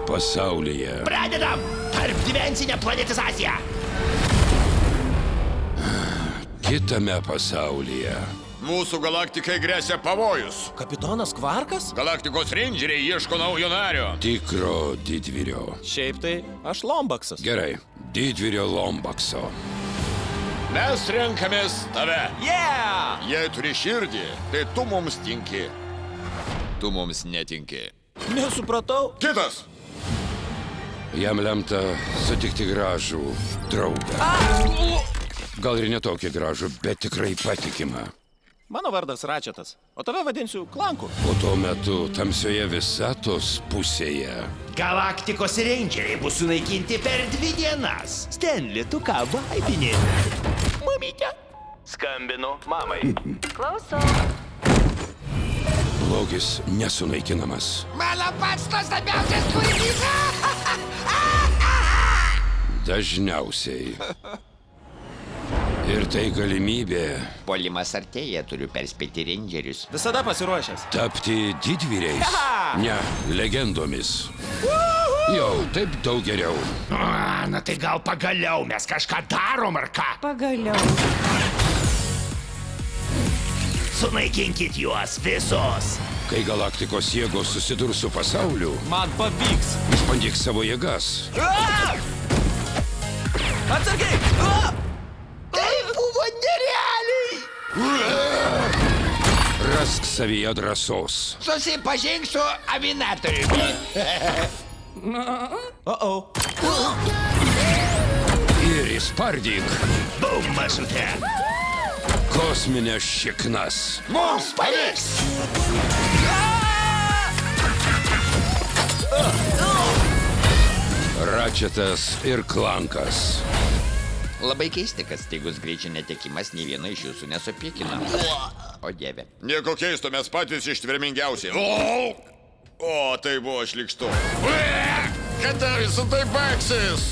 pasaulyje. Pradedam! Tarpdimensinė planetizacija! Kitame pasaulyje. Mūsų galaktikai grėsia pavojus. Kapitonas Kvarkas? Galaktikos rangeriai ieško naujo nario. Tikro didvyrio. Šiaip tai aš Lombaksas. Gerai, didvyrio Lombakso. Mes renkamės tave. Yeah! Jei turi širdį, tai tu mums tinki. Tu mums netinki. Nesupratau. Kitas. Jam lemta sutikti gražų draugą. Gal ir netokį gražų, bet tikrai patikimą. Mano vardas Ratchetas, o tave vadinsiu Klanku. O tuo metu tamsioje visatos pusėje. Galaktikos rangeriai bus sunaikinti per 2 dienas. Stanley, tu ką vaibini? Mamytė. Skambinu mamai. Klausau. Blogis nesunaikinamas. Mano pats nuostabiausias kūrinys. Dažniausiai. Ir tai galimybė Puolimas artėja, turiu perspėti rangerius. Visada pasiruošęs. tapti didvyriais. Ne, legendomis. Jau, taip daug geriau. Na tai gal pagaliau mes kažką darom ar ką? Pagaliau. Sunaikinkit juos visus. Kai galaktikos jėgos susidurs su pasauliu, Man pavyks. išbandyk savo jėgas. Atsargiai! Tai buvo nerealiai. Rask savyje drąsos. Susipažink su aminatoriumi. O-o. Ir įspardyk Bum, mažutė. kosminės šiknas. Mums pavyks. Ratchetas ir Klankas. Labai keisti, kad staigus greičio netekimas nei vieno iš jūsų nesupykina. O dieve. Nieko keisto, mes patys ištvermingiausi. O, tai buvo šlykštu. Kada visą tai baigsis?